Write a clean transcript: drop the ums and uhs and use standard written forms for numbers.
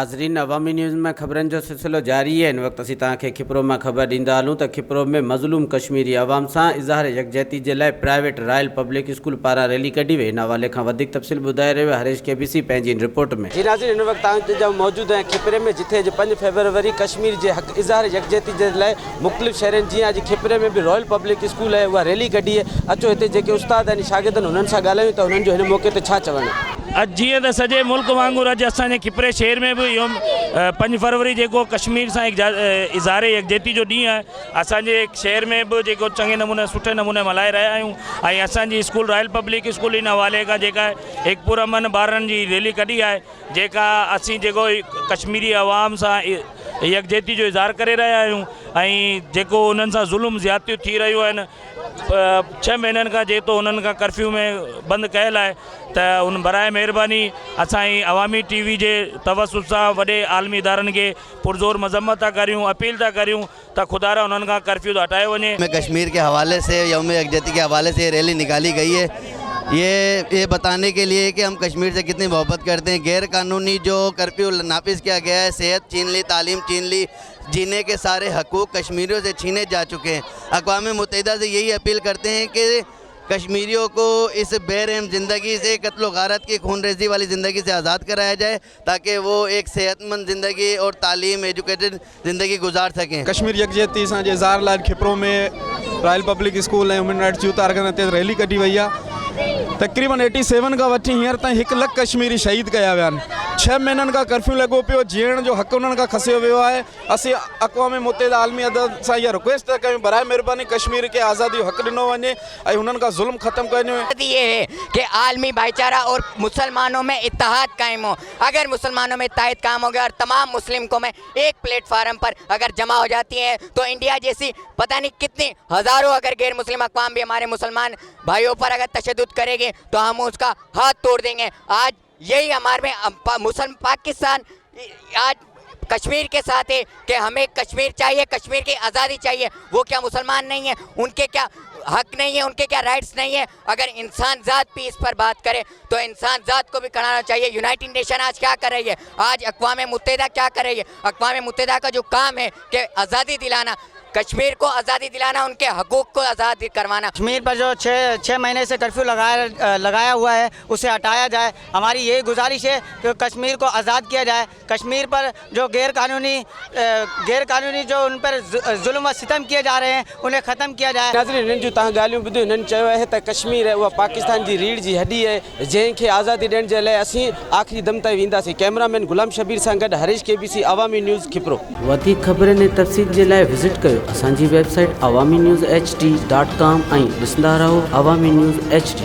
नाज़रीन, अवामी न्यूज़ में खबरन जो सिलसिलो जारी है। इन वक्त असीं तव्हांखे खिपरो में खबर ॾींदा हलूं त खिपरो में मज़लूम कश्मीरी आवाम सां इज़हार यकजहती जे लाइ प्राइवेट रॉयल पब्लिक स्कूल पारां रैली कढी वई। इन हवाले खां वधीक तफ़सील ॿुधाए रहियो आहे हरीश KBC पंहिंजी रिपोर्ट में। जी नाज़रीन, इन वक्त तव्हां मौजूद आहियां खिपरे में, जिथे 5 फरवरी कश्मीर जे हक़ इज़हार यकजहती जे लाइ मुख़्तलिफ़ शहरनि जीअं अॼु खिपरे में भी रॉयल पब्लिक स्कूल है उहा रैली कढी है। अचो हिते जेके उस्ताद आहिनि शागिर्द आहिनि उन्हनि सां ॻाल्हायूं त उन्हनि जो हिन मौक़े ते छा चवणु आहे। अॼु जीअं त सॼे मुल्क वांगुरु अॼु असांजे खिपरे शहर में भी इहो 5 फरवरी जेको कश्मीर सां इज़हार यकजहती जो ॾींहुं आहे, असांजे शहर में भी जेको चङे नमूने सुठे नमूने मल्हाए रहिया आहियूं। ऐं असांजी स्कूल रॉयल पब्लिक स्कूल इन हवाले खां जेका हिकु पुरअमन ॿारनि जी रैली कढी आहे, जेका असीं जेको कश्मीरी आवाम सां यकजहती जो इज़हार करे रहिया आहियूं। ऐं जेको उन्हनि सां ज़ुल्म ज़्यादतियूं थी रहियूं आहिनि, 6 महीननि खां जेतो उन्हनि खां कर्फ्यू में बंदि कयल आहे, त उन बराए महिरबानी असां अवामी TV जे तवसुत सां वॾे आलमी इदारनि खे पुरज़ोर मज़म्मत था करियूं, अपील था करियूं त खुदारा उन्हनि खां कर्फ्यू हटायो वञे। कश्मीर के हवाले से यौम यकजहती के हवाले से रैली निकाली गई है, ये बताने के लिए कि हम कश्मीर से कितनी मोहब्बत करते हैं। गैर कानूनी जो कर्फ्यू नाफिज किया गया है, सेहत छीन ली, तालीम छीन ली, जीने के सारे हकूक़ कश्मीरियों से छीने जा चुके हैं। अक़वाम मुत्तहिदा से यही अपील करते हैं कि कश्मीरियों को इस बेरहम ज़िंदगी से, कत्ल गारत की खूनरेज़ी वाली ज़िंदगी से आज़ाद कराया जाए, ताकि वो एक सेहतमंद ज़िंदगी और तालीम एजुकेटेड ज़िंदगी गुजार सकें। कश्मीर यकजहती सां जे इज़हार लाइ खिपरो में रॉयल पब्लिक स्कूल ऐं ह्यूमन राइट्स यूथ आर्गन ते रैली कढी वई आहे। तक़रीबन 87 खां वठी हींअर ताईं 1 लख कश्मीरी शहीद कया विया आहिनि। 6 महीननि खां कर्फ्यू लॻो पियो, जीअण जो हक़ उन्हनि खां खसियो वियो आहे। असीं अक़वाम मुत्तहिदा आलमी अदालत सां इहा रिक्वेस्ट था कयूं, बराए महिरबानी कश्मीर खे आज़ादी जो हक़ ॾिनो वञे ऐं हुननि खां ज़ुल्म ख़त्म कयो। ये है कि आलमी भाईचारा और मुसलमानों में इत्तेहाद कायम हो। अगर मुसलमानों में इत्तेहाद कायम हो गया और तमाम मुस्लिम कौमें एक प्लेटफार्म पर अगर जमा हो जाती हैं, तो इंडिया जैसी पता नहीं कितनी हज़ारों अगर गैर मुस्लिम अक़वाम भी हमारे मुसलमान भाइयों पर अगर तशद्दुद करेंगे तो हम उसका हाथ तोड़ देंगे। आज यही हमारे में मुसलमान पाकिस्तान आज कश्मीर के साथ है कि हमें कश्मीर चाहिए, कश्मीर की आज़ादी चाहिए। वो क्या मुसलमान नहीं है? उनके क्या हक नहीं है? उनके क्या राइट्स नहीं है? अगर इंसान ज़ात भी इस पर बात करे तो इंसान ज़ात को भी कराना चाहिए। यूनाइटेड नेशन आज क्या कर रही है? आज अक़वाम मुत्तहिदा क्या कर रही है? अक़वाम मुत्तहिदा का जो काम है कि आज़ादी दिलाना, कश्मीर को आज़ादी दिलाना, उनके हकूक़ को आज़ाद करवाना। कश्मीर पर जो 6 महीने से कर्फ्यू लगाया हुआ है उसे हटाया जाए। हमारी यही गुजारिश है कि कश्मीर को आज़ाद किया जाए। कश्मीर पर जो गैर कानूनी जो उन पर जुल्म व सितम किए जा रहे हैं उन्हें ख़त्म किया जाए। नाज़रीन, हिननि जूं तव्हां ॻाल्हियूं ॿुधियूं। हिननि चयो आहे त कश्मीर आहे उहा पाकिस्तान जी रीढ़ जी हड्डी आहे, जंहिंखे आज़ादी ॾियण जे लाइ असीं आख़िरी दम ताईं वेंदासीं। कैमरामैन गुलाम शबीर सां गॾु हरीश KBC अवामी न्यूज़ खिपरो। वधीक ख़बरनि ऐं तफ़सील जे लाइ विज़िट कयो असांजी वेबसाइट awamiNewsHD.com ऐं ॾिसंदा रहो अवामी न्यूज़ HD।